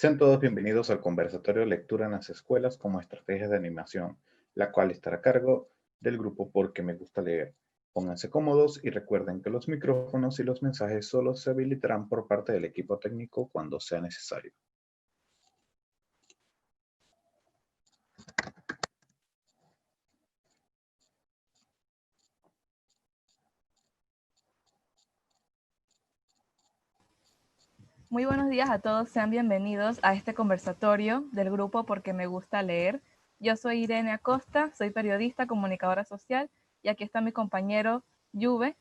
Sean todos bienvenidos al conversatorio Lectura en las escuelas como estrategias de animación, la cual estará a cargo del grupo Porque me gusta leer. Pónganse cómodos y recuerden que los micrófonos y los mensajes solo se habilitarán por parte del equipo técnico cuando sea necesario. Muy buenos días a todos, sean bienvenidos a este conversatorio del grupo Porque me gusta leer. Yo soy Irene Acosta, soy periodista, comunicadora social, y aquí está mi compañero Yuve,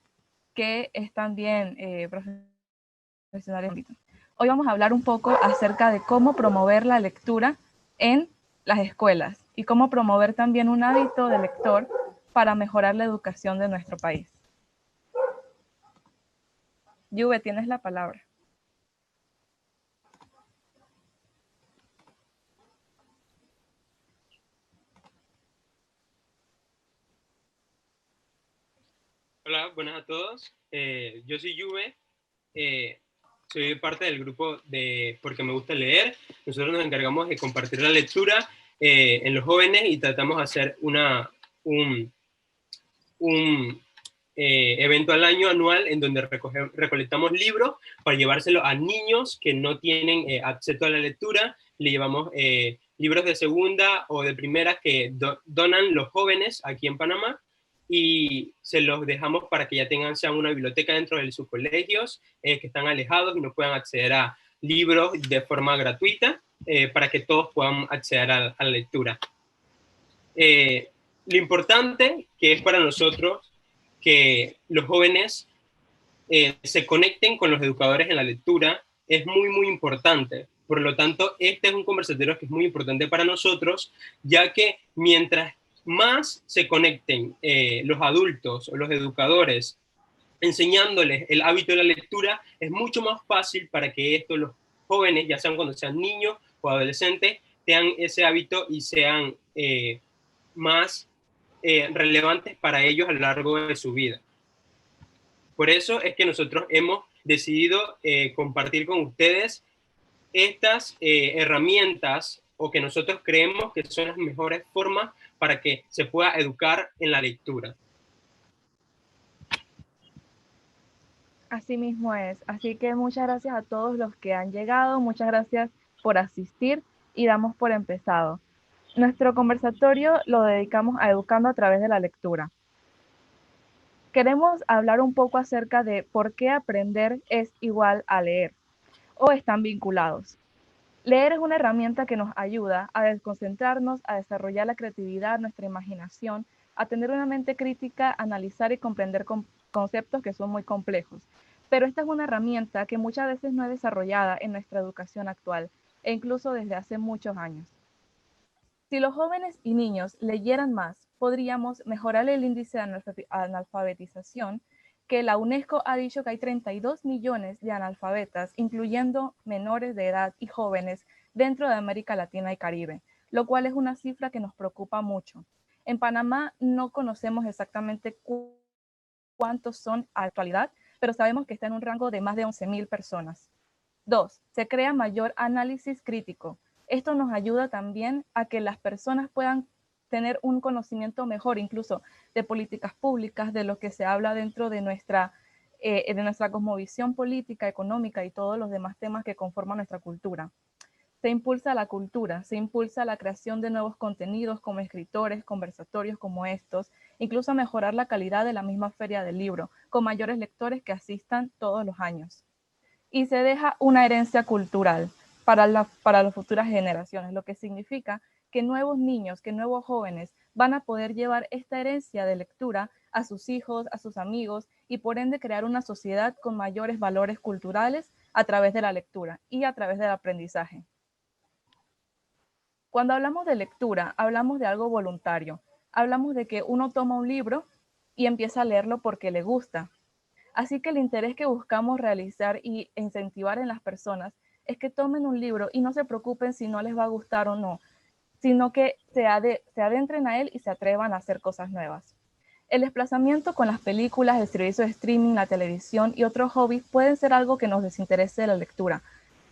que es también profesional en ámbito. Hoy vamos a hablar un poco acerca de cómo promover la lectura en las escuelas y cómo promover también un hábito de lector para mejorar la educación de nuestro país. Yuve, tienes la palabra. Hola, buenas a todos. Yo soy Yuve, soy parte del grupo de Porque me gusta leer. Nosotros nos encargamos de compartir la lectura en los jóvenes y tratamos de hacer un evento al año anual en donde recolectamos libros para llevárselo a niños que no tienen acceso a la lectura. Le llevamos libros de segunda o de primera que donan los jóvenes aquí en Panamá, y se los dejamos para que ya sean una biblioteca dentro de sus colegios que están alejados y no puedan acceder a libros de forma gratuita, para que todos puedan acceder a la lectura. Lo importante que es para nosotros que los jóvenes se conecten con los educadores en la lectura es muy, muy importante. Por lo tanto, este es un conversatorio que es muy importante para nosotros, ya que mientras más se conecten los adultos o los educadores enseñándoles el hábito de la lectura, es mucho más fácil para que los jóvenes, ya sean cuando sean niños o adolescentes, tengan ese hábito y sean más relevantes para ellos a lo largo de su vida. Por eso es que nosotros hemos decidido compartir con ustedes estas herramientas, o que nosotros creemos que son las mejores formas para que se pueda educar en la lectura. Así mismo es. Así que muchas gracias a todos los que han llegado, muchas gracias por asistir y damos por empezado. Nuestro conversatorio lo dedicamos a educando a través de la lectura. Queremos hablar un poco acerca de por qué aprender es igual a leer o están vinculados. Leer es una herramienta que nos ayuda a desconcentrarnos, a desarrollar la creatividad, nuestra imaginación, a tener una mente crítica, analizar y comprender conceptos que son muy complejos. Pero esta es una herramienta que muchas veces no es desarrollada en nuestra educación actual e incluso desde hace muchos años. Si los jóvenes y niños leyeran más, podríamos mejorar el índice de analfabetización, que la UNESCO ha dicho que hay 32 millones de analfabetas, incluyendo menores de edad y jóvenes, dentro de América Latina y Caribe, lo cual es una cifra que nos preocupa mucho. En Panamá no conocemos exactamente cuántos son a la actualidad, pero sabemos que está en un rango de más de 11.000 personas. 2. Se crea mayor análisis crítico. Esto nos ayuda también a que las personas puedan tener un conocimiento mejor, incluso de políticas públicas, de lo que se habla dentro de nuestra cosmovisión política, económica y todos los demás temas que conforman nuestra cultura. Se impulsa la cultura, se impulsa la creación de nuevos contenidos como escritores, conversatorios como estos, incluso mejorar la calidad de la misma feria del libro, con mayores lectores que asistan todos los años. Y se deja una herencia cultural para las futuras generaciones, lo que significa que nuevos niños, que nuevos jóvenes van a poder llevar esta herencia de lectura a sus hijos, a sus amigos, y por ende crear una sociedad con mayores valores culturales a través de la lectura y a través del aprendizaje. Cuando hablamos de lectura, hablamos de algo voluntario. Hablamos de que uno toma un libro y empieza a leerlo porque le gusta. Así que el interés que buscamos realizar y incentivar en las personas es que tomen un libro y no se preocupen si no les va a gustar o no, sino que se adentren a él y se atrevan a hacer cosas nuevas. El desplazamiento con las películas, el servicio de streaming, la televisión y otros hobbies pueden ser algo que nos desinterese de la lectura,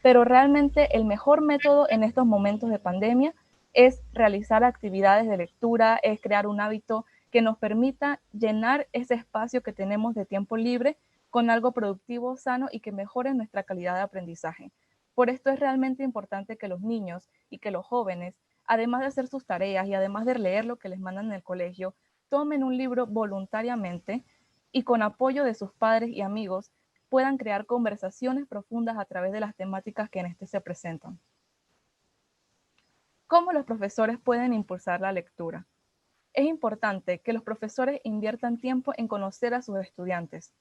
pero realmente el mejor método en estos momentos de pandemia es realizar actividades de lectura, es crear un hábito que nos permita llenar ese espacio que tenemos de tiempo libre con algo productivo, sano y que mejore nuestra calidad de aprendizaje. Por esto es realmente importante que los niños y que los jóvenes, además de hacer sus tareas y además de leer lo que les mandan en el colegio, tomen un libro voluntariamente y con apoyo de sus padres y amigos puedan crear conversaciones profundas a través de las temáticas que en este se presentan. ¿Cómo los profesores pueden impulsar la lectura? Es importante que los profesores inviertan tiempo en conocer a sus estudiantes.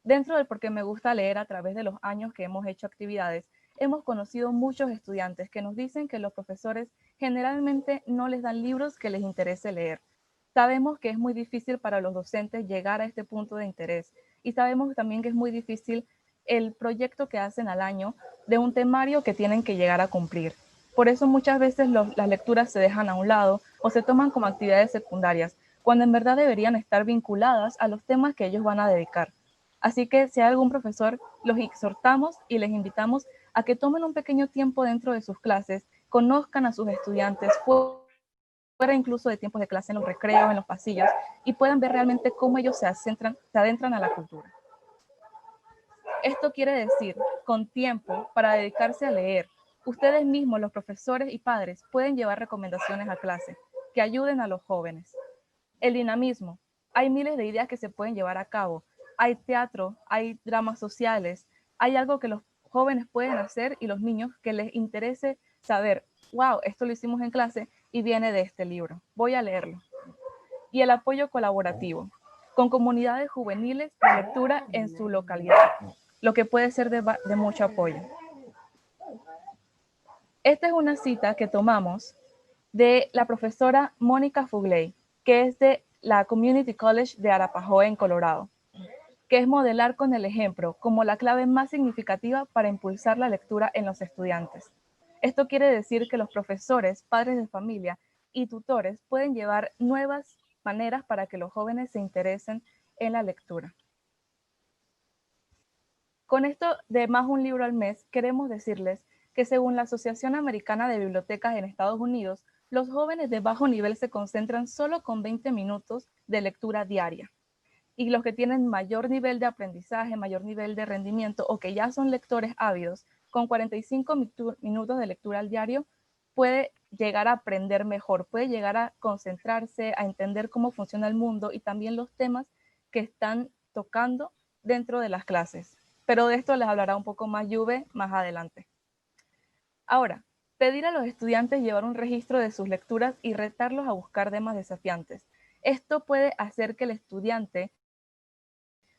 Dentro del Porque me gusta leer a través de los años que hemos hecho actividades, hemos conocido muchos estudiantes que nos dicen que los profesores generalmente no les dan libros que les interese leer. Sabemos que es muy difícil para los docentes llegar a este punto de interés y sabemos también que es muy difícil el proyecto que hacen al año de un temario que tienen que llegar a cumplir. Por eso muchas veces las lecturas se dejan a un lado o se toman como actividades secundarias, cuando en verdad deberían estar vinculadas a los temas que ellos van a dedicar. Así que si hay algún profesor, los exhortamos y les invitamos a que tomen un pequeño tiempo dentro de sus clases, conozcan a sus estudiantes, fuera incluso de tiempos de clase en los recreos, en los pasillos, y puedan ver realmente cómo ellos se adentran a la cultura. Esto quiere decir, con tiempo para dedicarse a leer, ustedes mismos, los profesores y padres, pueden llevar recomendaciones a clase que ayuden a los jóvenes. El dinamismo. Hay miles de ideas que se pueden llevar a cabo. Hay teatro, hay dramas sociales, hay algo que los jóvenes pueden hacer y los niños que les interese saber, wow, esto lo hicimos en clase y viene de este libro, voy a leerlo. Y el apoyo colaborativo, con comunidades juveniles de lectura en su localidad, lo que puede ser de mucho apoyo. Esta es una cita que tomamos de la profesora Mónica Fugley, que es de la Community College de Arapahoe, en Colorado, que es modelar con el ejemplo como la clave más significativa para impulsar la lectura en los estudiantes. Esto quiere decir que los profesores, padres de familia y tutores pueden llevar nuevas maneras para que los jóvenes se interesen en la lectura. Con esto de más un libro al mes, queremos decirles que según la Asociación Americana de Bibliotecas en Estados Unidos, los jóvenes de bajo nivel se concentran solo con 20 minutos de lectura diaria. Y los que tienen mayor nivel de aprendizaje, mayor nivel de rendimiento o que ya son lectores ávidos, con 45 minutos de lectura al diario, puede llegar a aprender mejor, puede llegar a concentrarse, a entender cómo funciona el mundo y también los temas que están tocando dentro de las clases. Pero de esto les hablará un poco más Juve más adelante. Ahora, pedir a los estudiantes llevar un registro de sus lecturas y retarlos a buscar temas desafiantes. Esto puede hacer que el estudiante,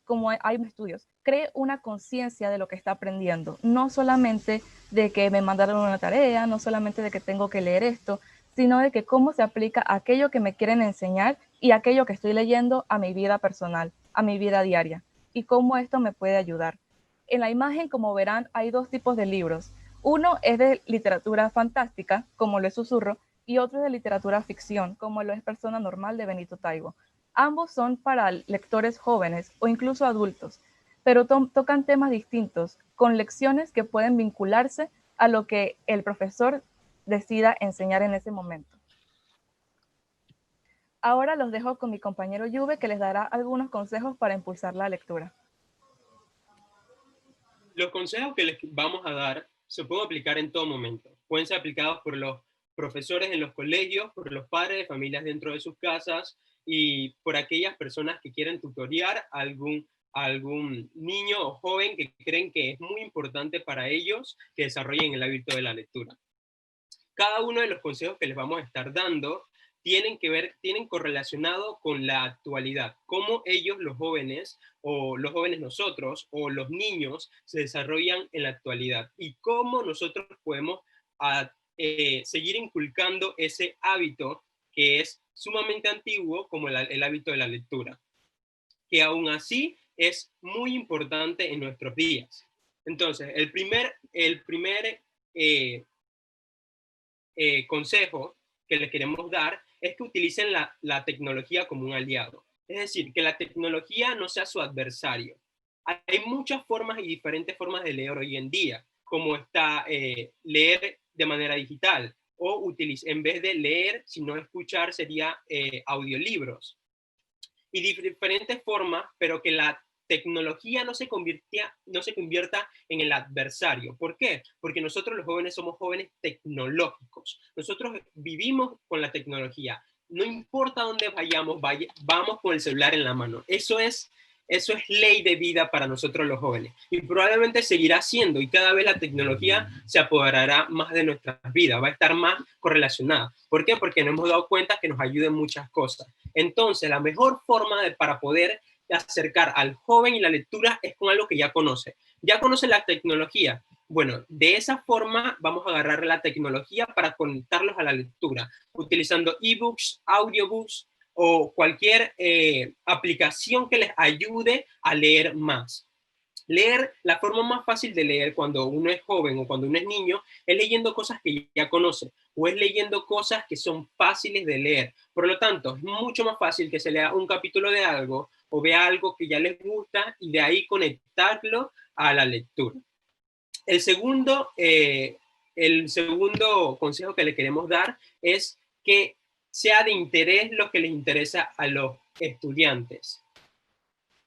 como hay estudios, cree una conciencia de lo que está aprendiendo, no solamente de que me mandaron una tarea, no solamente de que tengo que leer esto, sino de que cómo se aplica aquello que me quieren enseñar y aquello que estoy leyendo a mi vida personal, a mi vida diaria, y cómo esto me puede ayudar. En la imagen, como verán, hay dos tipos de libros. Uno es de literatura fantástica, como lo es Susurro, y otro es de literatura ficción, como lo es Persona Normal de Benito Taibo. Ambos son para lectores jóvenes o incluso adultos, pero tocan temas distintos, con lecciones que pueden vincularse a lo que el profesor decida enseñar en ese momento. Ahora los dejo con mi compañero Juve, que les dará algunos consejos para impulsar la lectura. Los consejos que les vamos a dar se pueden aplicar en todo momento. Pueden ser aplicados por los profesores en los colegios, por los padres de familias dentro de sus casas y por aquellas personas que quieren tutorear a algún niño o joven que creen que es muy importante para ellos que desarrollen el hábito de la lectura. Cada uno de los consejos que les vamos a estar dando tienen correlacionado con la actualidad, cómo ellos, los jóvenes, o los jóvenes nosotros, o los niños, se desarrollan en la actualidad, y cómo nosotros podemos seguir inculcando ese hábito que es sumamente antiguo, como el hábito de la lectura, que aún así es muy importante en nuestros días. Entonces, el primer consejo que les queremos dar es que utilicen la tecnología como un aliado. Es decir, que la tecnología no sea su adversario. Hay muchas formas y diferentes formas de leer hoy en día, como está leer de manera digital, o en vez de leer, sino escuchar, sería audiolibros. Y diferentes formas, pero que la tecnología no se convierta en el adversario. ¿Por qué? Porque nosotros los jóvenes somos jóvenes tecnológicos. Nosotros vivimos con la tecnología. No importa dónde vayamos, vamos con el celular en la mano. Eso es ley de vida para nosotros los jóvenes. Y probablemente seguirá siendo, y cada vez la tecnología se apoderará más de nuestras vidas, va a estar más correlacionada. ¿Por qué? Porque nos hemos dado cuenta que nos ayuda en muchas cosas. Entonces, la mejor forma para poder acercar al joven y la lectura es con algo que ya conoce. Ya conoce la tecnología. Bueno, de esa forma vamos a agarrar la tecnología para conectarlos a la lectura, utilizando ebooks, audiobooks o cualquier aplicación que les ayude a leer más. Leer, la forma más fácil de leer cuando uno es joven o cuando uno es niño es leyendo cosas que ya conoce o es leyendo cosas que son fáciles de leer. Por lo tanto, es mucho más fácil que se lea un capítulo de algo o vea algo que ya les gusta y de ahí conectarlo a la lectura. El segundo consejo que le queremos dar es que sea de interés lo que les interesa a los estudiantes.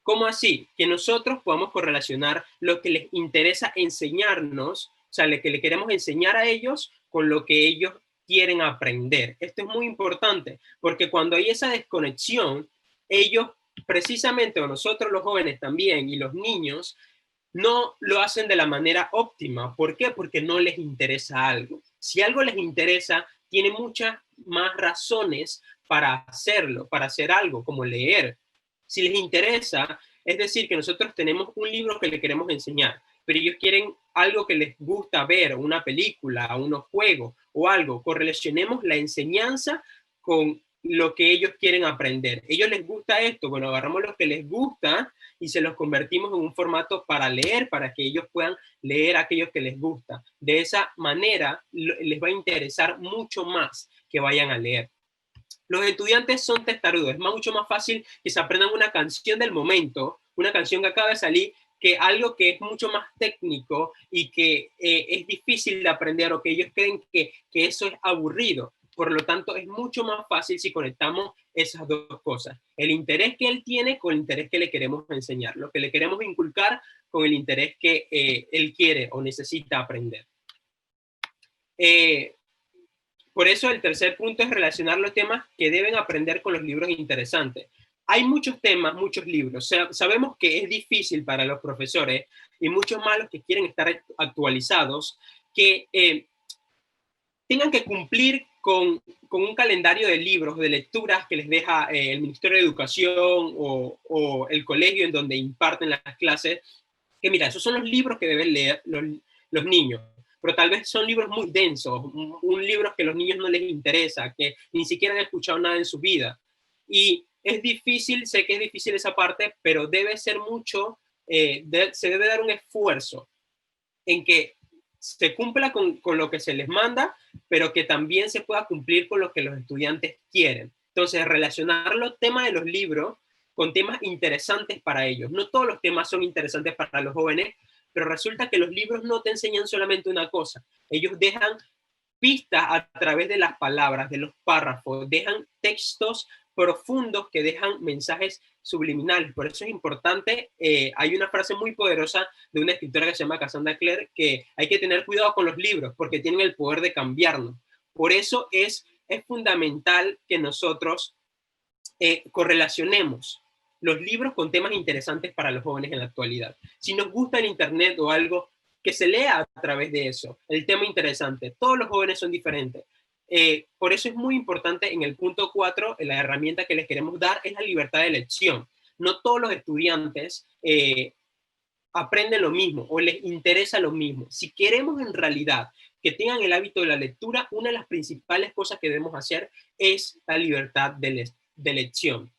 ¿Cómo así? Que nosotros podamos correlacionar lo que les interesa enseñarnos, o sea, lo que le queremos enseñar a ellos con lo que ellos quieren aprender. Esto es muy importante, porque cuando hay esa desconexión, ellos precisamente, o nosotros los jóvenes también, y los niños, no lo hacen de la manera óptima. ¿Por qué? Porque no les interesa algo. Si algo les interesa, tiene muchas más razones para hacerlo, para hacer algo, como leer. Si les interesa, es decir, que nosotros tenemos un libro que le queremos enseñar, pero ellos quieren algo que les gusta ver, una película, unos juegos o algo. Correlacionemos la enseñanza con lo que ellos quieren aprender. ¿Ellos les gusta esto? Bueno, agarramos lo que les gusta y se los convertimos en un formato para leer, para que ellos puedan leer aquellos que les gusta. De esa manera les va a interesar mucho más que vayan a leer. Los estudiantes son testarudos. Es mucho más fácil que se aprendan una canción del momento, una canción que acaba de salir, que algo que es mucho más técnico y que es difícil de aprender o que ellos creen que eso es aburrido. Por lo tanto, es mucho más fácil si conectamos esas dos cosas. El interés que él tiene con el interés que le queremos enseñar. Lo que le queremos inculcar con el interés que él quiere o necesita aprender. Por eso el tercer punto es relacionar los temas que deben aprender con los libros interesantes. Hay muchos temas, muchos libros. Sabemos que es difícil para los profesores y muchos más los que quieren estar actualizados, que tengan que cumplir con un calendario de libros, de lecturas que les deja el Ministerio de Educación o el colegio en donde imparten las clases, que mira, esos son los libros que deben leer los niños. Pero tal vez son libros muy densos, un libro que a los niños no les interesa, que ni siquiera han escuchado nada en su vida. Y es difícil, sé que es difícil esa parte, pero debe ser mucho, se debe dar un esfuerzo en que se cumpla con lo que se les manda, pero que también se pueda cumplir con lo que los estudiantes quieren. Entonces, relacionar los temas de los libros con temas interesantes para ellos. No todos los temas son interesantes para los jóvenes, pero resulta que los libros no te enseñan solamente una cosa. Ellos dejan pistas a través de las palabras, de los párrafos, dejan textos profundos que dejan mensajes subliminales. Por eso es importante, hay una frase muy poderosa de una escritora que se llama Cassandra Clare, que hay que tener cuidado con los libros porque tienen el poder de cambiarnos. Por eso es fundamental que nosotros correlacionemos los libros con temas interesantes para los jóvenes en la actualidad. Si nos gusta el internet o algo, que se lea a través de eso, el tema interesante. Todos los jóvenes son diferentes. Por eso es muy importante en el punto 4, la herramienta que les queremos dar es la libertad de elección. No todos los estudiantes aprenden lo mismo o les interesa lo mismo. Si queremos en realidad que tengan el hábito de la lectura, una de las principales cosas que debemos hacer es la libertad de elección.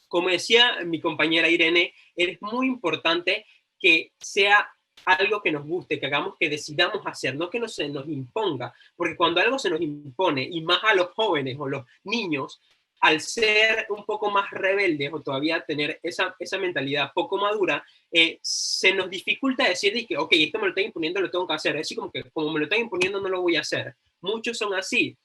Como decía mi compañera Irene, es muy importante que sea algo que nos guste, que hagamos, que decidamos hacer, no que se nos imponga, porque cuando algo se nos impone, y más a los jóvenes o los niños, al ser un poco más rebeldes o todavía tener esa mentalidad poco madura, se nos dificulta decir que, ok, esto me lo están imponiendo, lo tengo que hacer. Es así como que, como me lo están imponiendo, no lo voy a hacer. Muchos son así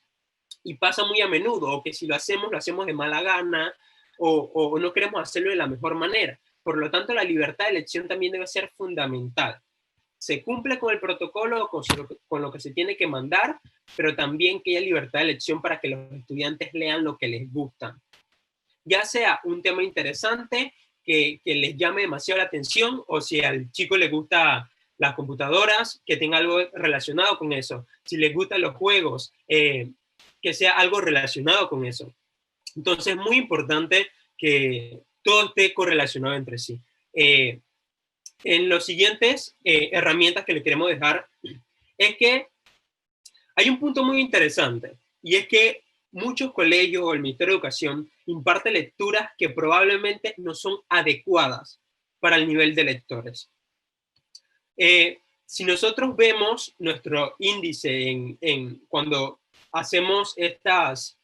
y pasa muy a menudo, o que si lo hacemos de mala gana o no queremos hacerlo de la mejor manera. Por lo tanto, la libertad de elección también debe ser fundamental. Se cumple con el protocolo, con lo que se tiene que mandar, pero también que haya libertad de elección para que los estudiantes lean lo que les gusta. Ya sea un tema interesante que les llame demasiado la atención, o si al chico le gusta las computadoras, que tenga algo relacionado con eso. Si les gustan los juegos, que sea algo relacionado con eso. Entonces es muy importante que todo esté correlacionado entre sí. En los siguientes herramientas que le queremos dejar es que hay un punto muy interesante, y es que muchos colegios o el Ministerio de Educación imparte lecturas que probablemente no son adecuadas para el nivel de lectores. Si nosotros vemos nuestro índice cuando hacemos estos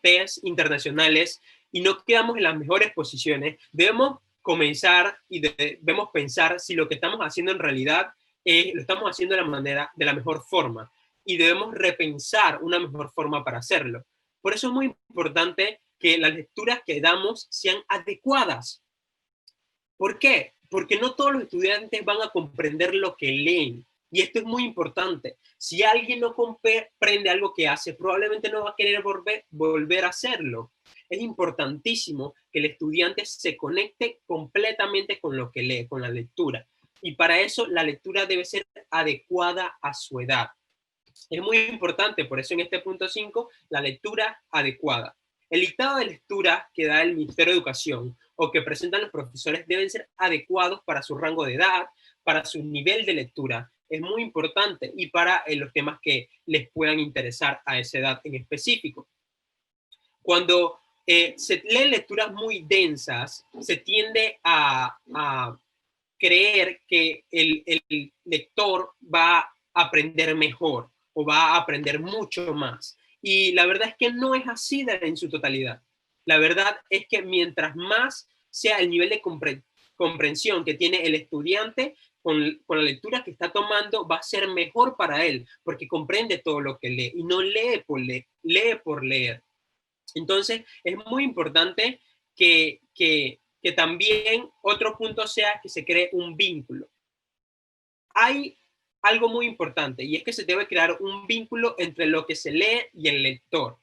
test internacionales y no quedamos en las mejores posiciones, debemos comenzar y debemos pensar si lo que estamos haciendo en realidad lo estamos haciendo de la mejor forma, y debemos repensar una mejor forma para hacerlo. Por eso es muy importante que las lecturas que damos sean adecuadas. ¿Por qué? Porque no todos los estudiantes van a comprender lo que leen. Y esto es muy importante. Si alguien no comprende algo que hace, probablemente no va a querer volver a hacerlo. Es importantísimo que el estudiante se conecte completamente con lo que lee, con la lectura. Y para eso la lectura debe ser adecuada a su edad. Es muy importante, por eso en este punto 5, la lectura adecuada. El dictado de lectura que da el Ministerio de Educación o que presentan los profesores deben ser adecuados para su rango de edad, para su nivel de lectura. Es muy importante, y para los temas que les puedan interesar a esa edad en específico. Cuando se leen lecturas muy densas, se tiende a creer que el lector va a aprender mejor o va a aprender mucho más. Y la verdad es que no es así en su totalidad. La verdad es que mientras más sea el nivel de comprensión que tiene el estudiante con la lectura que está tomando, va a ser mejor para él, porque comprende todo lo que lee y no lee por leer. Entonces, es muy importante que también otro punto sea que se cree un vínculo. Hay algo muy importante, y es que se debe crear un vínculo entre lo que se lee y el lector.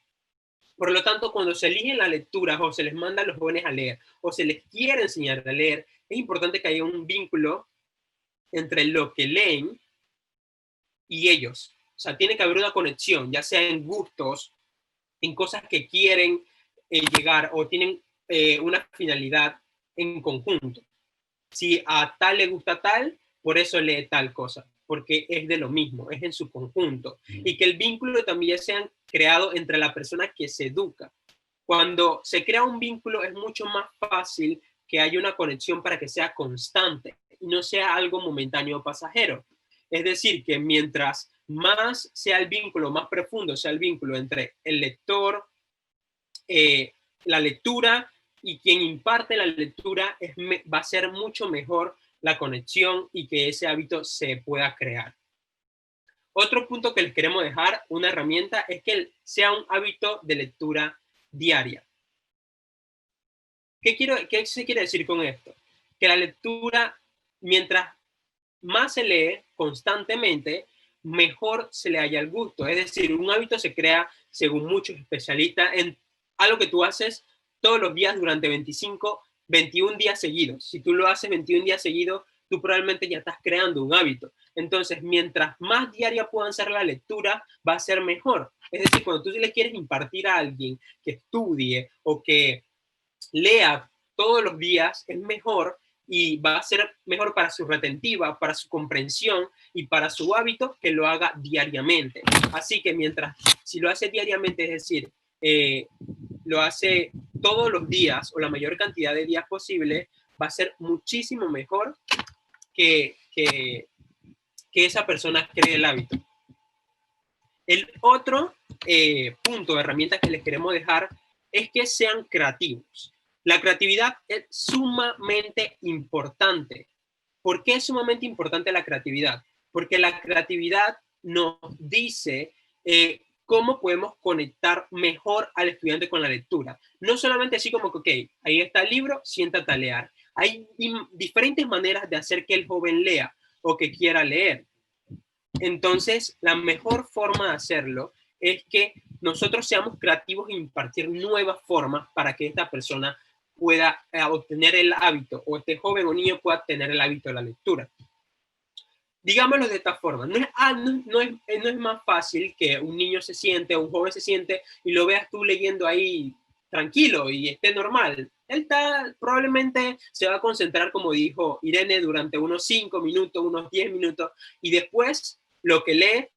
Por lo tanto, cuando se eligen las lecturas o se les manda a los jóvenes a leer o se les quiere enseñar a leer, es importante que haya un vínculo entre lo que leen y ellos. O sea, tiene que haber una conexión, ya sea en gustos, en cosas que quieren llegar o tienen una finalidad en conjunto. Si a tal le gusta tal, por eso lee tal cosa, porque es de lo mismo, es en su conjunto. Y que el vínculo también sea creado entre la persona que se educa. Cuando se crea un vínculo es mucho más fácil que haya una conexión para que sea constante y no sea algo momentáneo o pasajero. Es decir, que mientras más sea el vínculo, más profundo sea el vínculo entre el lector, la lectura y quien imparte la lectura, va a ser mucho mejor la conexión y que ese hábito se pueda crear. Otro punto que les queremos dejar, una herramienta, es que sea un hábito de lectura diaria. ¿Qué se quiere decir con esto? Que la lectura, mientras más se lee constantemente, mejor se le haya el gusto. Es decir, un hábito se crea, según muchos especialistas, en algo que tú haces todos los días durante 21 días seguidos. Si tú lo haces 21 días seguidos, tú probablemente ya estás creando un hábito. Entonces, mientras más diaria puedan ser la lectura, va a ser mejor. Es decir, cuando tú le quieres impartir a alguien que estudie o que lea todos los días, es mejor, y va a ser mejor para su retentiva, para su comprensión y para su hábito que lo haga diariamente. Así que si lo hace diariamente, es decir, lo hace todos los días o la mayor cantidad de días posible, va a ser muchísimo mejor que esa persona cree el hábito. El otro punto de herramientas que les queremos dejar es que sean creativos. La creatividad es sumamente importante. ¿Por qué es sumamente importante la creatividad? Porque la creatividad nos dice cómo podemos conectar mejor al estudiante con la lectura. No solamente así como que, ok, ahí está el libro, siéntate a leer. Hay diferentes maneras de hacer que el joven lea o que quiera leer. Entonces, la mejor forma de hacerlo es que nosotros seamos creativos e impartir nuevas formas para que esta persona pueda obtener el hábito, o este joven o niño pueda tener el hábito de la lectura. Digámoslo de esta forma, no es más fácil que un niño se siente, o un joven se siente, y lo veas tú leyendo ahí tranquilo y esté normal. Él probablemente se va a concentrar, como dijo Irene, durante unos 5 minutos, unos 10 minutos, y después lo que lee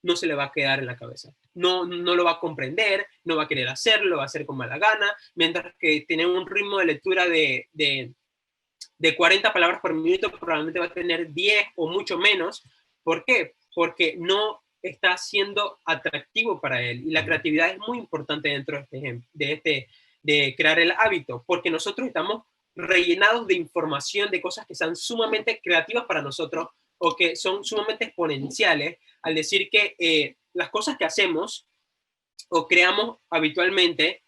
no se le va a quedar en la cabeza. No lo va a comprender, no va a querer hacerlo, va a hacer con mala gana, mientras que tiene un ritmo de lectura de 40 palabras por minuto, probablemente va a tener 10 o mucho menos. ¿Por qué? Porque no está siendo atractivo para él. Y la creatividad es muy importante dentro de crear el hábito, porque nosotros estamos rellenados de información, de cosas que sean sumamente creativas para nosotros o que son sumamente exponenciales, al decir que las cosas que hacemos o creamos habitualmente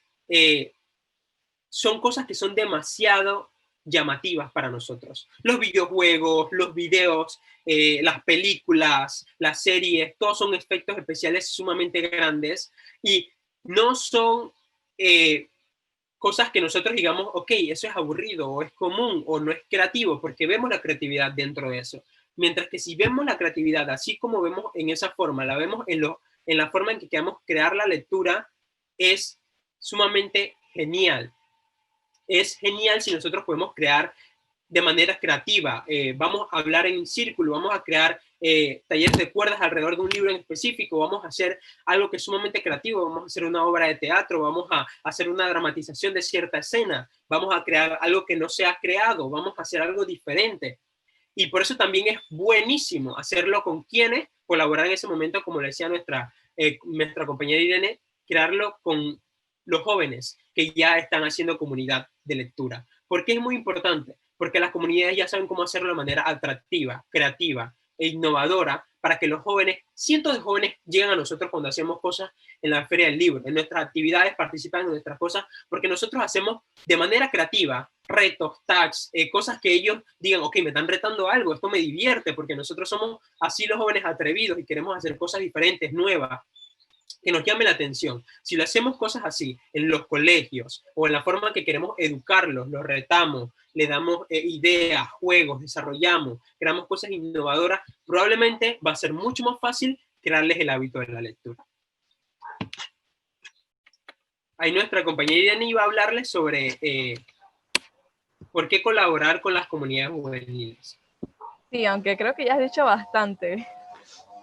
son cosas que son demasiado llamativas para nosotros. Los videojuegos, los videos, las películas, las series, todos son efectos especiales sumamente grandes y no son cosas que nosotros digamos, ok, eso es aburrido o es común o no es creativo, porque vemos la creatividad dentro de eso. Mientras que si vemos la creatividad así como vemos en esa forma, la vemos en la forma en que queremos crear la lectura, es sumamente genial. Es genial si nosotros podemos crear de manera creativa. Vamos a hablar en círculo, vamos a crear talleres de cuerdas alrededor de un libro en específico, vamos a hacer algo que es sumamente creativo, vamos a hacer una obra de teatro, vamos a hacer una dramatización de cierta escena, vamos a crear algo que no se ha creado, vamos a hacer algo diferente. Y por eso también es buenísimo hacerlo con quienes colaboran en ese momento, como le decía nuestra compañera Irene, crearlo con los jóvenes que ya están haciendo comunidad de lectura. ¿Por qué es muy importante? Porque las comunidades ya saben cómo hacerlo de manera atractiva, creativa e innovadora para que los jóvenes, cientos de jóvenes, lleguen a nosotros cuando hacemos cosas en la Feria del Libro. En nuestras actividades participan en nuestras cosas porque nosotros hacemos de manera creativa retos, tags, cosas que ellos digan, ok, me están retando algo, esto me divierte, porque nosotros somos así los jóvenes atrevidos y queremos hacer cosas diferentes, nuevas, que nos llame la atención. Si lo hacemos cosas así en los colegios o en la forma en que queremos educarlos, los retamos, le damos ideas, juegos, desarrollamos, creamos cosas innovadoras, probablemente va a ser mucho más fácil crearles el hábito de la lectura. Ahí nuestra compañera Irene iba a hablarles sobre por qué colaborar con las comunidades juveniles. Sí, aunque creo que ya has dicho bastante.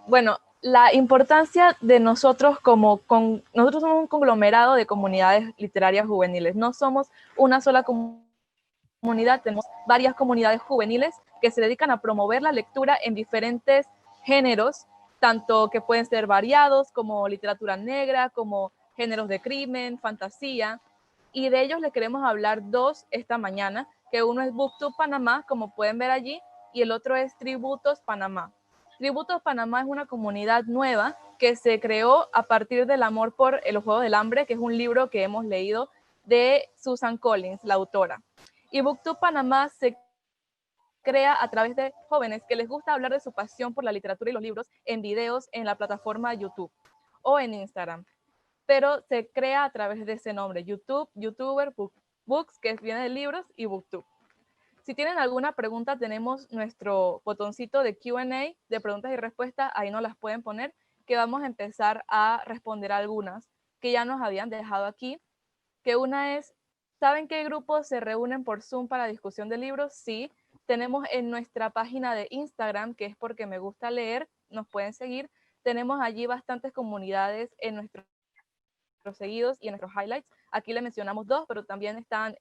Bueno, la importancia de nosotros nosotros somos un conglomerado de comunidades literarias juveniles. No somos una sola comunidad, tenemos varias comunidades juveniles que se dedican a promover la lectura en diferentes géneros, tanto que pueden ser variados como literatura negra, como géneros de crimen, fantasía, y de ellos les queremos hablar dos esta mañana, que uno es BookTube Panamá, como pueden ver allí, y el otro es Tributos Panamá. Tributos Panamá es una comunidad nueva que se creó a partir del amor por los Juegos del Hambre, que es un libro que hemos leído de Susan Collins, la autora. Y BookTube Panamá se crea a través de jóvenes que les gusta hablar de su pasión por la literatura y los libros en videos en la plataforma YouTube o en Instagram. Pero se crea a través de ese nombre, YouTube, YouTuber, Books, que viene de libros, y BookTube. Si tienen alguna pregunta, tenemos nuestro botoncito de Q&A, de preguntas y respuestas, ahí nos las pueden poner, que vamos a empezar a responder algunas que ya nos habían dejado aquí, que una es, ¿saben qué grupos se reúnen por Zoom para discusión de libros? Sí, tenemos en nuestra página de Instagram, que es Porque Me Gusta Leer, nos pueden seguir, tenemos allí bastantes comunidades en nuestros seguidos y en nuestros highlights. Aquí le mencionamos dos, pero también están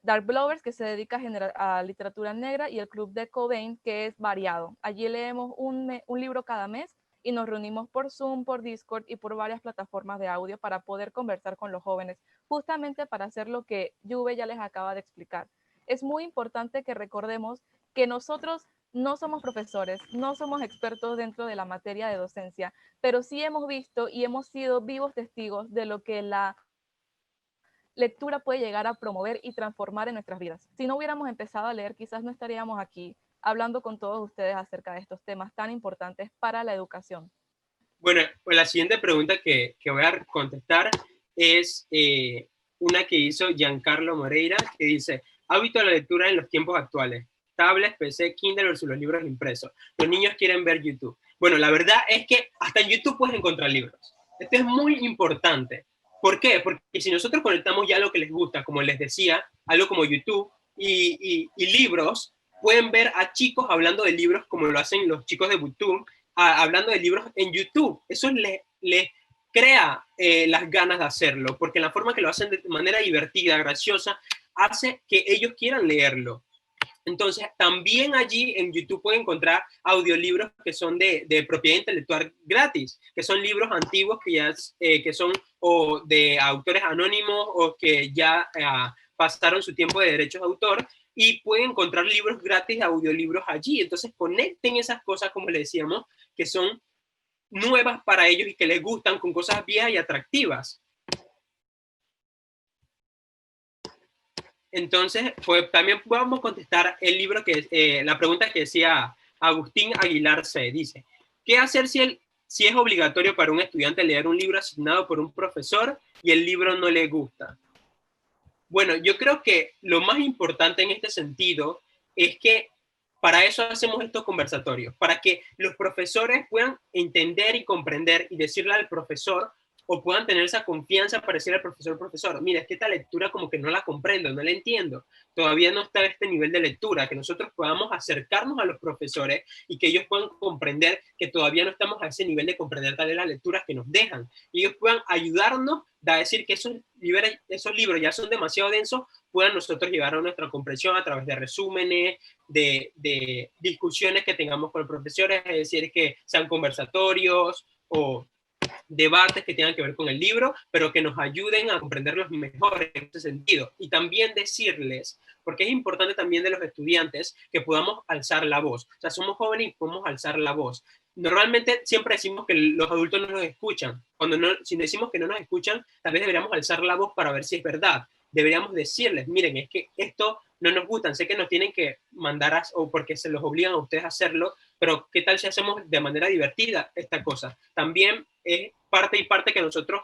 Dark Blovers, que se dedica a literatura negra, y el Club de Cobain, que es variado. Allí leemos un libro cada mes y nos reunimos por Zoom, por Discord y por varias plataformas de audio para poder conversar con los jóvenes, justamente para hacer lo que Juve ya les acaba de explicar. Es muy importante que recordemos que nosotros no somos profesores, no somos expertos dentro de la materia de docencia, pero sí hemos visto y hemos sido vivos testigos de lo que la lectura puede llegar a promover y transformar en nuestras vidas. Si no hubiéramos empezado a leer, quizás no estaríamos aquí hablando con todos ustedes acerca de estos temas tan importantes para la educación. Bueno, pues la siguiente pregunta que voy a contestar es una que hizo Giancarlo Moreira, que dice, hábito de la lectura en los tiempos actuales. Tablets, PC, Kindle versus los libros impresos. Los niños quieren ver YouTube. Bueno, la verdad es que hasta en YouTube puedes encontrar libros. Esto es muy importante. ¿Por qué? Porque si nosotros conectamos ya lo que les gusta, como les decía, algo como YouTube y libros, pueden ver a chicos hablando de libros como lo hacen los chicos de Booktube, hablando de libros en YouTube. Eso les crea las ganas de hacerlo, porque la forma que lo hacen de manera divertida, graciosa, hace que ellos quieran leerlo. Entonces, también allí en YouTube pueden encontrar audiolibros que son de propiedad intelectual gratis, que son libros antiguos que son o de autores anónimos o que ya pasaron su tiempo de derechos de autor, y pueden encontrar libros gratis de audiolibros allí. Entonces, conecten esas cosas, como les decíamos, que son nuevas para ellos y que les gustan, con cosas viejas y atractivas. Entonces, pues también podemos contestar el libro la pregunta que decía Agustín Aguilar C. Dice, ¿qué hacer si es obligatorio para un estudiante leer un libro asignado por un profesor y el libro no le gusta? Bueno, yo creo que lo más importante en este sentido es que para eso hacemos estos conversatorios, para que los profesores puedan entender y comprender y decirle al profesor, o puedan tener esa confianza para decirle al profesor, mira, es que esta lectura como que no la comprendo, no la entiendo, todavía no está a este nivel de lectura, que nosotros podamos acercarnos a los profesores y que ellos puedan comprender que todavía no estamos a ese nivel de comprender tal vez las lecturas que nos dejan, y ellos puedan ayudarnos a decir que esos libros ya son demasiado densos, puedan nosotros llegar a nuestra comprensión a través de resúmenes, de discusiones que tengamos con los profesores, es decir, que sean conversatorios o debates que tengan que ver con el libro, pero que nos ayuden a comprenderlos mejor en ese sentido. Y también decirles, porque es importante también de los estudiantes, que podamos alzar la voz. O sea, somos jóvenes y podemos alzar la voz. Normalmente siempre decimos que los adultos no nos escuchan. Si decimos que no nos escuchan, tal vez deberíamos alzar la voz para ver si es verdad. Deberíamos decirles, miren, es que esto no nos gusta, sé que nos tienen que mandar o porque se los obligan a ustedes a hacerlo, pero ¿qué tal si hacemos de manera divertida esta cosa? También es parte y parte que nosotros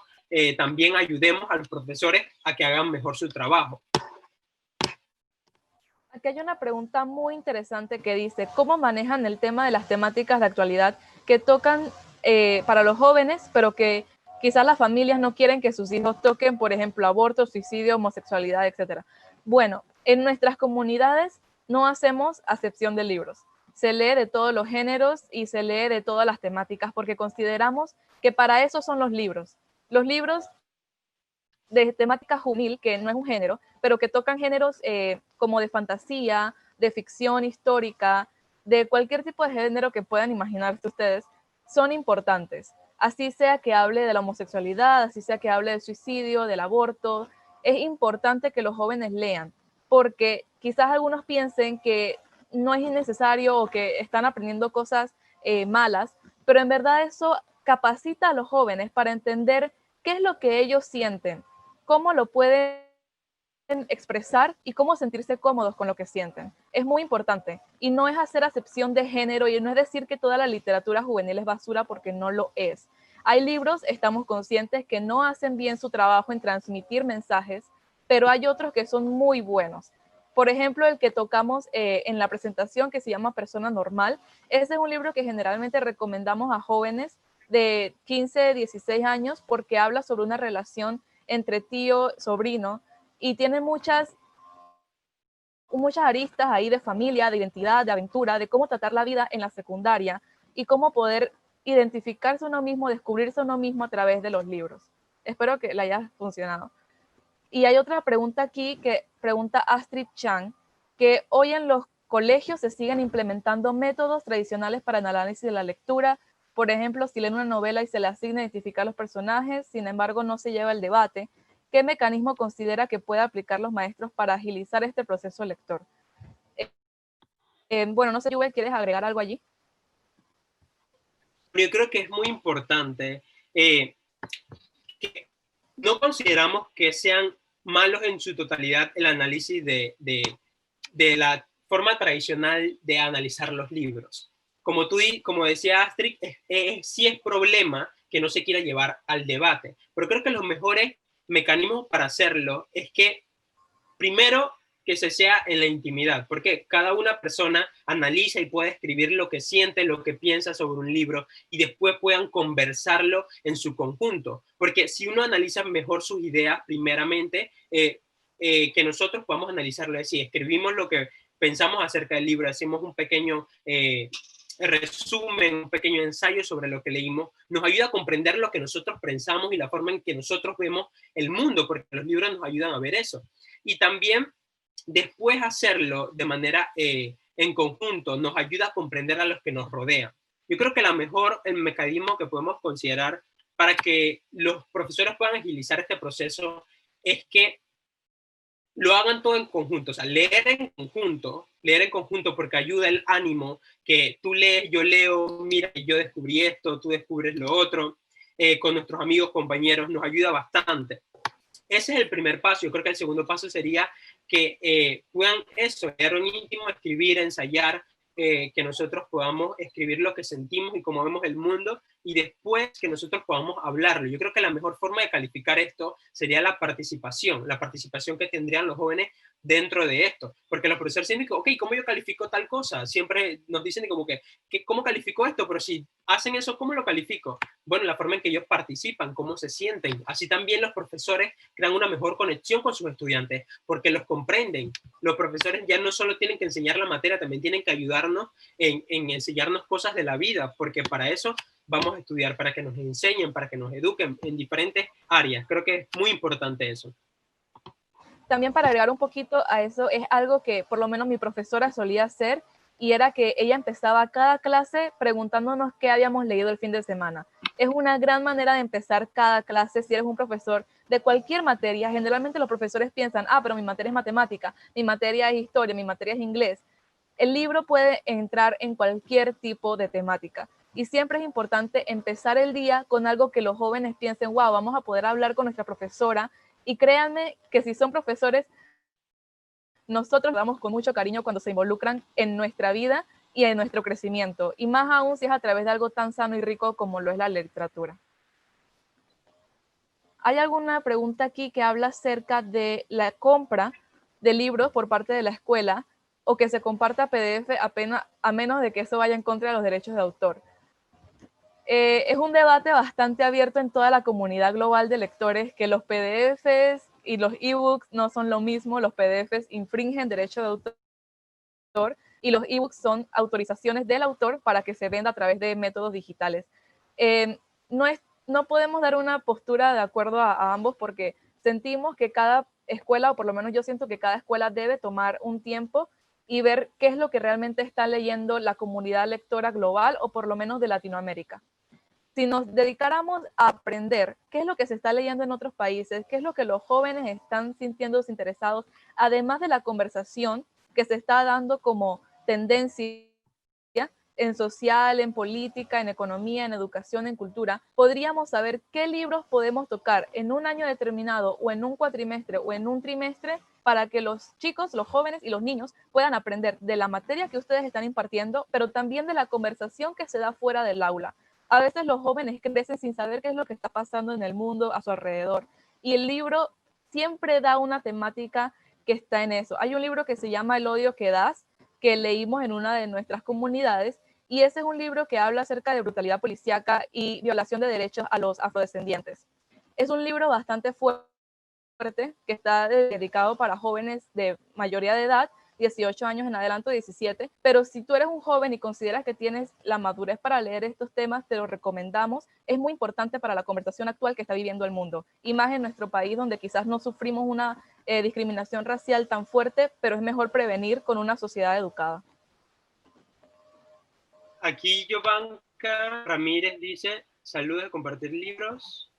también ayudemos a los profesores a que hagan mejor su trabajo. Aquí hay una pregunta muy interesante que dice, ¿cómo manejan el tema de las temáticas de actualidad que tocan para los jóvenes, pero que quizás las familias no quieren que sus hijos toquen, por ejemplo, aborto, suicidio, homosexualidad, etcétera? Bueno, en nuestras comunidades no hacemos acepción de libros. Se lee de todos los géneros y se lee de todas las temáticas porque consideramos que para eso son los libros. Los libros de temática juvenil, que no es un género, pero que tocan géneros como de fantasía, de ficción histórica, de cualquier tipo de género que puedan imaginarse ustedes, son importantes. Así sea que hable de la homosexualidad, así sea que hable del suicidio, del aborto, es importante que los jóvenes lean, porque quizás algunos piensen que no es innecesario o que están aprendiendo cosas malas, pero en verdad eso capacita a los jóvenes para entender qué es lo que ellos sienten, cómo lo pueden expresar y cómo sentirse cómodos con lo que sienten. Es muy importante y no es hacer acepción de género y no es decir que toda la literatura juvenil es basura, porque no lo es. Hay libros, estamos conscientes, que no hacen bien su trabajo en transmitir mensajes, pero hay otros que son muy buenos. Por ejemplo, el que tocamos en la presentación, que se llama Persona Normal, ese es un libro que generalmente recomendamos a jóvenes de 15, 16 años porque habla sobre una relación entre tío, sobrino, y tiene muchas aristas ahí de familia, de identidad, de aventura, de cómo tratar la vida en la secundaria y cómo poder identificarse uno mismo, descubrirse uno mismo a través de los libros. Espero que le haya funcionado. Y hay otra pregunta aquí que pregunta Astrid Chang, que hoy en los colegios se siguen implementando métodos tradicionales para el análisis de la lectura, Por ejemplo, si leen una novela y se le asigna identificar los personajes, sin embargo no se lleva el debate, ¿qué mecanismo considera que puede aplicar los maestros para agilizar este proceso lector? Bueno, no sé, Juve, ¿quieres agregar algo allí? Yo creo que es muy importante que no consideramos que sean malos en su totalidad el análisis de la forma tradicional de analizar los libros. Como decía Astrid, sí es problema que no se quiera llevar al debate, pero creo que los mejores mecanismos para hacerlo es que primero que se sea en la intimidad, porque cada una persona analiza y puede escribir lo que siente, lo que piensa sobre un libro y después puedan conversarlo en su conjunto, porque si uno analiza mejor sus ideas primeramente, que nosotros podamos analizarlo, es decir, escribimos lo que pensamos acerca del libro, hacemos un pequeño resumen, un pequeño ensayo sobre lo que leímos, nos ayuda a comprender lo que nosotros pensamos y la forma en que nosotros vemos el mundo, porque los libros nos ayudan a ver eso. Y también después hacerlo de manera en conjunto nos ayuda a comprender a los que nos rodean. Yo creo que el mecanismo que podemos considerar para que los profesores puedan agilizar este proceso es que lo hagan todo en conjunto, o sea, leer en conjunto porque ayuda el ánimo, que tú lees, yo leo, mira, yo descubrí esto, tú descubres lo otro, con nuestros amigos, compañeros, nos ayuda bastante. Ese es el primer paso. Yo creo que el segundo paso sería que puedan eso, leer un íntimo, escribir, ensayar, que nosotros podamos escribir lo que sentimos y cómo vemos el mundo y después que nosotros podamos hablarlo. Yo creo que la mejor forma de calificar esto sería la participación que tendrían los jóvenes dentro de esto, porque los profesores sienten que, ok, ¿cómo yo califico tal cosa? Siempre nos dicen como que ¿cómo califico esto? Pero si hacen eso, ¿cómo lo califico? Bueno, la forma en que ellos participan, cómo se sienten. Así también los profesores crean una mejor conexión con sus estudiantes, porque los comprenden. Los profesores ya no solo tienen que enseñar la materia, también tienen que ayudarnos en enseñarnos cosas de la vida, porque para eso vamos a estudiar, para que nos enseñen, para que nos eduquen en diferentes áreas. Creo que es muy importante eso. También para agregar un poquito a eso, es algo que por lo menos mi profesora solía hacer, y era que ella empezaba cada clase preguntándonos qué habíamos leído el fin de semana. Es una gran manera de empezar cada clase si eres un profesor de cualquier materia. Generalmente los profesores piensan, pero mi materia es matemática, mi materia es historia, mi materia es inglés. El libro puede entrar en cualquier tipo de temática. Y siempre es importante empezar el día con algo que los jóvenes piensen, wow, vamos a poder hablar con nuestra profesora. Y créanme que si son profesores, nosotros lo damos con mucho cariño cuando se involucran en nuestra vida y en nuestro crecimiento, y más aún si es a través de algo tan sano y rico como lo es la literatura. ¿Hay alguna pregunta aquí que habla acerca de la compra de libros por parte de la escuela o que se comparta PDF a menos de que eso vaya en contra de los derechos de autor? Es un debate bastante abierto en toda la comunidad global de lectores que los PDFs y los ebooks no son lo mismo. Los PDFs infringen derecho de autor y los ebooks son autorizaciones del autor para que se venda a través de métodos digitales. No podemos dar una postura de acuerdo a ambos porque sentimos que cada escuela, o por lo menos yo siento que cada escuela debe tomar un tiempo y ver qué es lo que realmente está leyendo la comunidad lectora global o por lo menos de Latinoamérica. Si nos dedicáramos a aprender qué es lo que se está leyendo en otros países, qué es lo que los jóvenes están sintiéndose interesados, además de la conversación que se está dando como tendencia en social, en política, en economía, en educación, en cultura, podríamos saber qué libros podemos tocar en un año determinado o en un cuatrimestre o en un trimestre para que los chicos, los jóvenes y los niños puedan aprender de la materia que ustedes están impartiendo, pero también de la conversación que se da fuera del aula. A veces los jóvenes crecen sin saber qué es lo que está pasando en el mundo a su alrededor. Y el libro siempre da una temática que está en eso. Hay un libro que se llama El odio que das, que leímos en una de nuestras comunidades, y ese es un libro que habla acerca de brutalidad policíaca y violación de derechos a los afrodescendientes. Es un libro bastante fuerte que está dedicado para jóvenes de mayoría de edad, 18 años en adelante, 17, pero si tú eres un joven y consideras que tienes la madurez para leer estos temas, te lo recomendamos. Es muy importante para la conversación actual que está viviendo el mundo, y más en nuestro país donde quizás no sufrimos una discriminación racial tan fuerte, pero es mejor prevenir con una sociedad educada. Aquí, Jovan, Ramírez dice, saludos de compartir libros.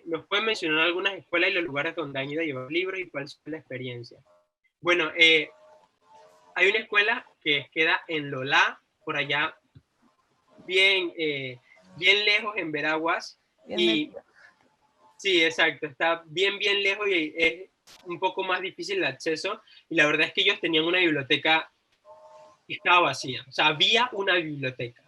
¿Nos pueden mencionar algunas escuelas y los lugares donde han ido a llevar libros y cuál es la experiencia? Bueno, hay una escuela que queda en Lolá, por allá, bien lejos en Veraguas. Y sí, exacto, está bien lejos y es un poco más difícil el acceso. Y la verdad es que ellos tenían una biblioteca que estaba vacía. O sea, había una biblioteca.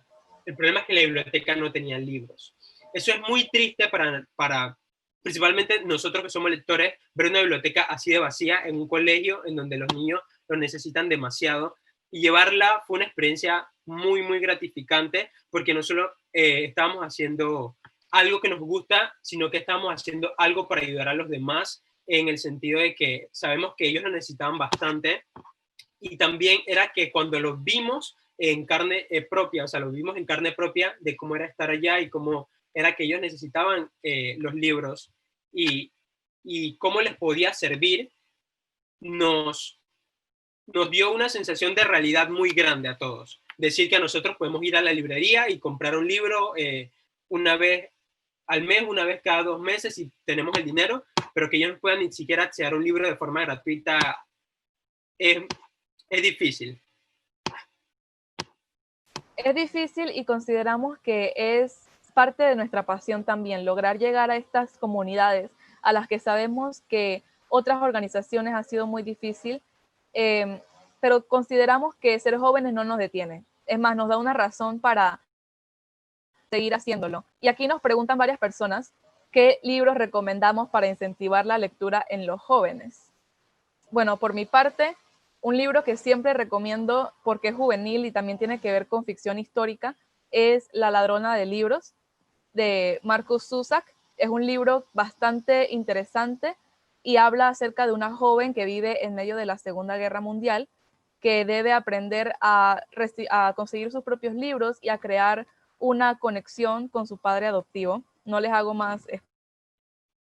El problema es que la biblioteca no tenía libros. Eso es muy triste para principalmente nosotros que somos lectores, ver una biblioteca así de vacía en un colegio en donde los niños lo necesitan demasiado. Y llevarla fue una experiencia muy gratificante porque no solo estábamos haciendo algo que nos gusta, sino que estábamos haciendo algo para ayudar a los demás en el sentido de que sabemos que ellos lo necesitaban bastante y también era que cuando los vimos en carne propia, o sea, los vimos en carne propia de cómo era estar allá y cómo era que ellos necesitaban los libros y cómo les podía servir, nos dio una sensación de realidad muy grande a todos. Decir que a nosotros podemos ir a la librería y comprar un libro una vez al mes, una vez cada 2 meses si tenemos el dinero, pero que ellos no puedan ni siquiera acceder a un libro de forma gratuita es difícil. Es difícil y consideramos que es parte de nuestra pasión también, lograr llegar a estas comunidades a las que sabemos que otras organizaciones ha sido muy difícil, pero consideramos que ser jóvenes no nos detiene. Es más, nos da una razón para seguir haciéndolo. Y aquí nos preguntan varias personas qué libros recomendamos para incentivar la lectura en los jóvenes. Bueno, por mi parte, un libro que siempre recomiendo porque es juvenil y también tiene que ver con ficción histórica es La ladrona de libros, de Markus Zusak. Es un libro bastante interesante y habla acerca de una joven que vive en medio de la Segunda Guerra Mundial, que debe aprender a conseguir sus propios libros y a crear una conexión con su padre adoptivo. No les hago más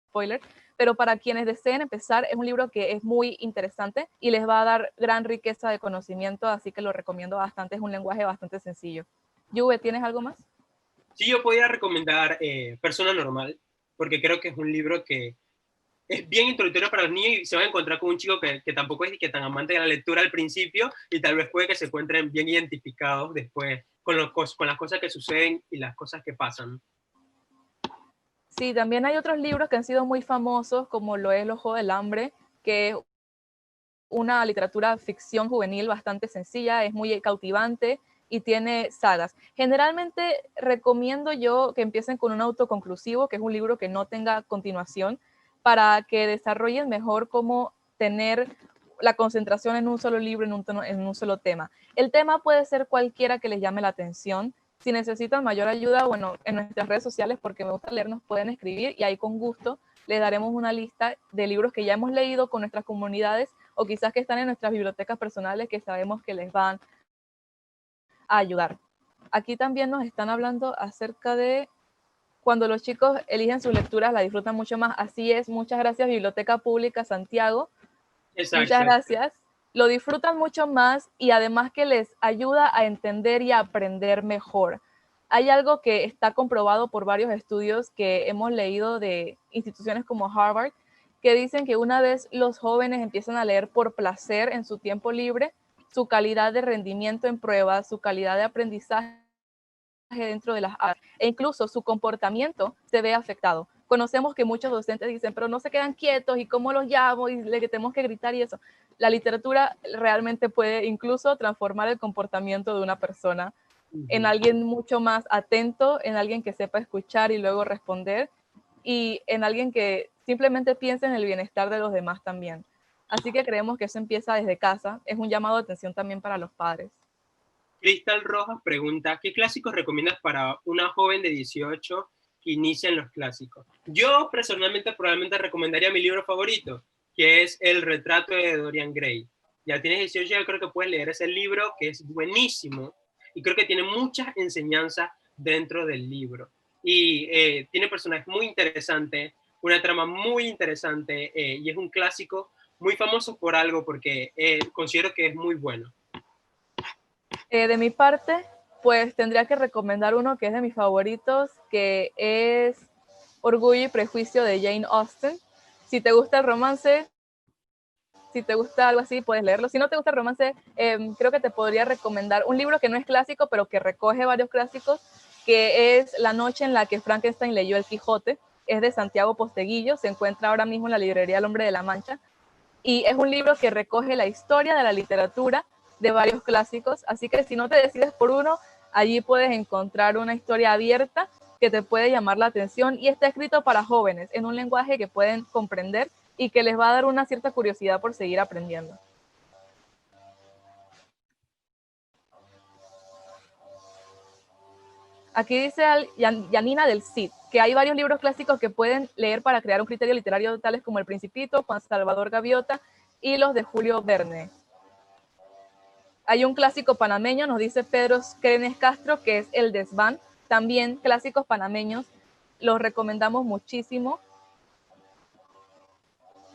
spoiler, pero para quienes deseen empezar, es un libro que es muy interesante y les va a dar gran riqueza de conocimiento, así que lo recomiendo bastante, es un lenguaje bastante sencillo. Yuve, ¿tienes algo más? Sí, yo podría recomendar Persona Normal, porque creo que es un libro que es bien introductorio para los niños y se van a encontrar con un chico que tampoco es que tan amante de la lectura al principio y tal vez puede que se encuentren bien identificados después con las cosas que suceden y las cosas que pasan. Sí, también hay otros libros que han sido muy famosos, como lo es Los Juegos del Hambre, que es una literatura ficción juvenil bastante sencilla, es muy cautivante y tiene sagas. Generalmente recomiendo yo que empiecen con un autoconclusivo, que es un libro que no tenga continuación, para que desarrollen mejor cómo tener la concentración en un solo libro, en un solo tema. El tema puede ser cualquiera que les llame la atención. Si necesitan mayor ayuda, bueno, en nuestras redes sociales, porque me gusta leer, nos pueden escribir y ahí con gusto les daremos una lista de libros que ya hemos leído con nuestras comunidades o quizás que están en nuestras bibliotecas personales que sabemos que les van a ayudar. Aquí también nos están hablando acerca de cuando los chicos eligen sus lecturas, la disfrutan mucho más. Así es, muchas gracias Biblioteca Pública Santiago. Exacto. Muchas gracias. Lo disfrutan mucho más y además que les ayuda a entender y a aprender mejor. Hay algo que está comprobado por varios estudios que hemos leído de instituciones como Harvard, que dicen que una vez los jóvenes empiezan a leer por placer en su tiempo libre, su calidad de rendimiento en pruebas, su calidad de aprendizaje dentro de las áreas e incluso su comportamiento se ve afectado. Conocemos que muchos docentes dicen, pero no se quedan quietos y cómo los llamo y le tenemos que gritar y eso. La literatura realmente puede incluso transformar el comportamiento de una persona en alguien mucho más atento, en alguien que sepa escuchar y luego responder y en alguien que simplemente piense en el bienestar de los demás también. Así que creemos que eso empieza desde casa. Es un llamado de atención también para los padres. Cristal Rojas pregunta, ¿qué clásicos recomiendas para una joven de 18 que inicia en los clásicos? Yo personalmente probablemente recomendaría mi libro favorito, que es El retrato de Dorian Gray. Ya tienes 18, yo creo que puedes leer ese libro, que es buenísimo, y creo que tiene muchas enseñanzas dentro del libro. Y tiene personajes muy interesantes, una trama muy interesante, y es un clásico muy famoso por algo, porque considero que es muy bueno. De mi parte, pues tendría que recomendar uno que es de mis favoritos, que es Orgullo y Prejuicio de Jane Austen. Si te gusta el romance, si te gusta algo así, puedes leerlo. Si no te gusta el romance, creo que te podría recomendar un libro que no es clásico, pero que recoge varios clásicos, que es La noche en la que Frankenstein leyó el Quijote. Es de Santiago Posteguillo, se encuentra ahora mismo en la librería El Hombre de la Mancha. Y es un libro que recoge la historia de la literatura de varios clásicos, así que si no te decides por uno, allí puedes encontrar una historia abierta que te puede llamar la atención y está escrito para jóvenes en un lenguaje que pueden comprender y que les va a dar una cierta curiosidad por seguir aprendiendo. Aquí dice Yanina del Cid, que hay varios libros clásicos que pueden leer para crear un criterio literario, tales como El Principito, Juan Salvador Gaviota y los de Julio Verne. Hay un clásico panameño, nos dice Pedro Crenes Castro, que es El Desván. También clásicos panameños, los recomendamos muchísimo.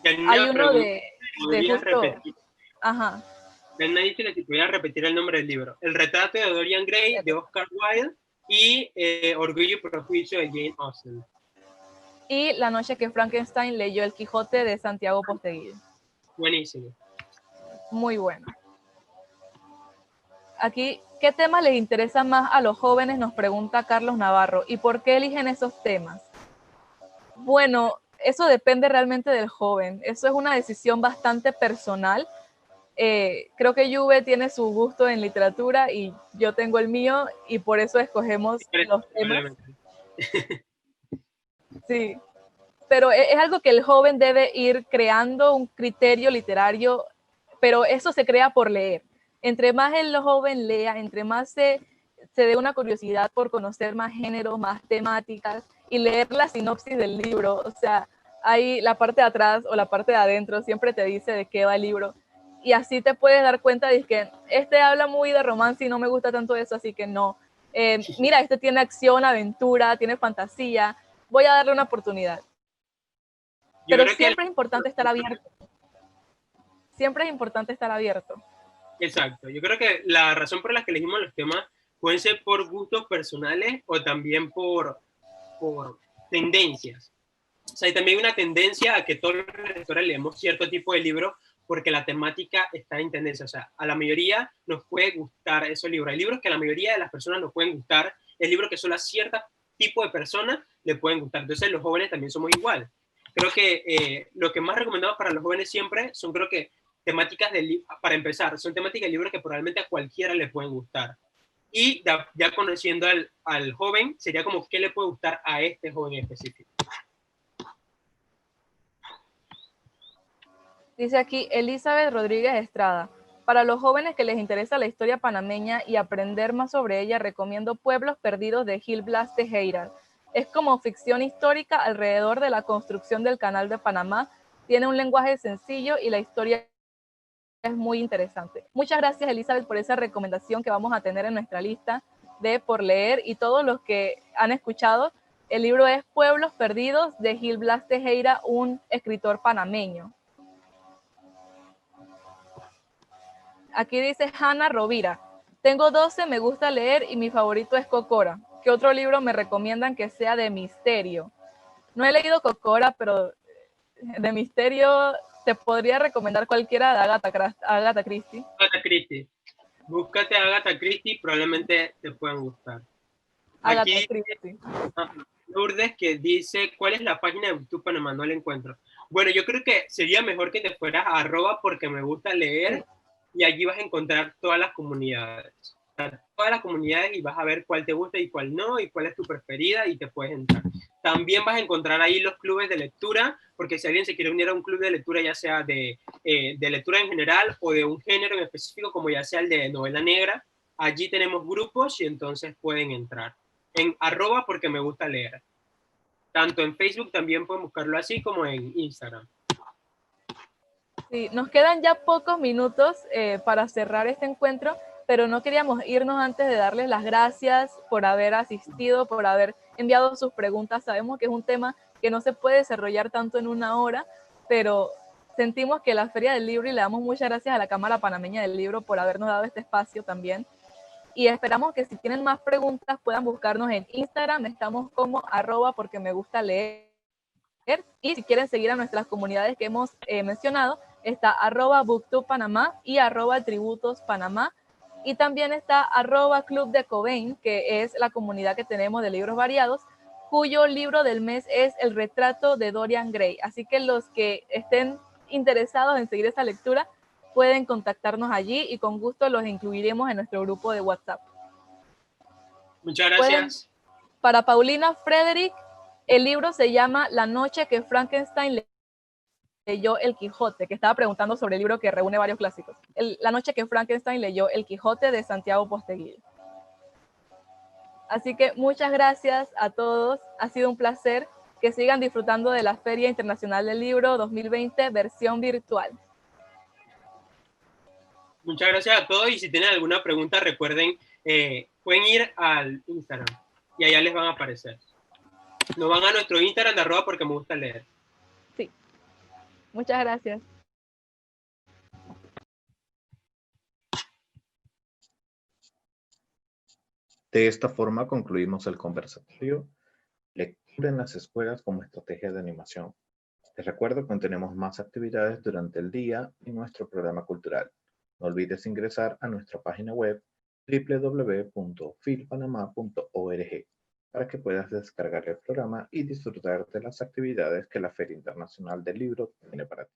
Hay uno de justo... Repetir. Ajá. Me dice que si pudiera repetir el nombre del libro. El retrato de Dorian Gray, de Oscar Wilde, y Orgullo y Prejuicio de Jane Austen. Y La noche que Frankenstein leyó el Quijote de Santiago Posteguillo. Buenísimo. Muy bueno. Aquí, ¿qué temas les interesa más a los jóvenes? Nos pregunta Carlos Navarro. ¿Y por qué eligen esos temas? Bueno, eso depende realmente del joven. Eso es una decisión bastante personal. Creo que Juve tiene su gusto en literatura y yo tengo el mío y por eso escogemos los temas. Sí, pero es algo que el joven debe ir creando un criterio literario, pero eso se crea por leer. Entre más el joven lea, entre más se dé una curiosidad por conocer más géneros, más temáticas y leer la sinopsis del libro. O sea, ahí la parte de atrás o la parte de adentro siempre te dice de qué va el libro. Y así te puedes dar cuenta de que este habla muy de romance y no me gusta tanto eso, así que no. Mira, este tiene acción, aventura, tiene fantasía. Voy a darle una oportunidad. Pero siempre es importante estar abierto. Siempre es importante estar abierto. Exacto. Yo creo que la razón por la que elegimos los temas pueden ser por gustos personales o también por tendencias. O sea, hay también una tendencia a que todos los lectores leemos cierto tipo de libros porque la temática está en tendencia. O sea, a la mayoría nos puede gustar esos libros. Hay libros que a la mayoría de las personas nos pueden gustar. Hay libros que solo a cierto tipo de personas le pueden gustar. Entonces, los jóvenes también somos igual. Creo que lo que más recomendamos para los jóvenes siempre son, creo que, temáticas para empezar, son temáticas de libros que probablemente a cualquiera le pueden gustar. Y ya conociendo al joven, sería como qué le puede gustar a este joven en específico. Dice aquí Elizabeth Rodríguez Estrada. Para los jóvenes que les interesa la historia panameña y aprender más sobre ella, recomiendo Pueblos Perdidos de Gil Blas Tejera. Es como ficción histórica alrededor de la construcción del Canal de Panamá. Tiene un lenguaje sencillo y la historia es muy interesante. Muchas gracias, Elizabeth, por esa recomendación que vamos a tener en nuestra lista de por leer, y todos los que han escuchado, el libro es Pueblos Perdidos de Gil Blas Tejera, un escritor panameño. Aquí dice Hanna Rovira. Tengo 12, me gusta leer y mi favorito es Cocora. ¿Qué otro libro me recomiendan que sea de misterio? No he leído Cocora, pero de misterio te podría recomendar cualquiera de Agatha Christie. Agatha Christie. Búscate a Agatha Christie, probablemente te puedan gustar. Agatha Aquí Christie. Lourdes que dice, ¿cuál es la página de YouTube Panamá? No la encuentro. Bueno, yo creo que sería mejor que te fueras a @ porque me gusta leer, y allí vas a encontrar todas las comunidades. Todas las comunidades y vas a ver cuál te gusta y cuál no, y cuál es tu preferida, y te puedes entrar. También vas a encontrar ahí los clubes de lectura, porque si alguien se quiere unir a un club de lectura, ya sea de lectura en general o de un género en específico, como ya sea el de novela negra, allí tenemos grupos y entonces pueden entrar. En @ porque me gusta leer. Tanto en Facebook también pueden buscarlo así, como en Instagram. Sí, nos quedan ya pocos minutos para cerrar este encuentro, pero no queríamos irnos antes de darles las gracias por haber asistido, por haber enviado sus preguntas. Sabemos que es un tema que no se puede desarrollar tanto en una hora, pero sentimos que la Feria del Libro, y le damos muchas gracias a la Cámara Panameña del Libro por habernos dado este espacio también. y esperamos que si tienen más preguntas puedan buscarnos en Instagram, estamos como @porquemegustaLeer, y si quieren seguir a nuestras comunidades que hemos mencionado, está @booktubpanamá y @tributospanamá, y también está @Club de Cobain, que es la comunidad que tenemos de libros variados, cuyo libro del mes es El retrato de Dorian Gray. Así que los que estén interesados en seguir esta lectura pueden contactarnos allí y con gusto los incluiremos en nuestro grupo de WhatsApp. Muchas gracias. Para Paulina Frederick, el libro se llama La noche que Frankenstein leyó el Quijote, que estaba preguntando sobre el libro que reúne varios clásicos. La noche que Frankenstein leyó el Quijote, de Santiago Posteguillo. Así que muchas gracias a todos, ha sido un placer, que sigan disfrutando de la Feria Internacional del Libro 2020 versión virtual. Muchas gracias a todos, y si tienen alguna pregunta, recuerden, pueden ir al Instagram y allá les van a aparecer. Nos van a nuestro Instagram de @porquemegustaLeer. Sí. Muchas gracias. De esta forma concluimos el conversatorio Lectura en las escuelas como estrategia de animación. Les recuerdo que tenemos más actividades durante el día en nuestro programa cultural. No olvides ingresar a nuestra página web www.filpanama.org para que puedas descargar el programa y disfrutar de las actividades que la Feria Internacional del Libro tiene para ti.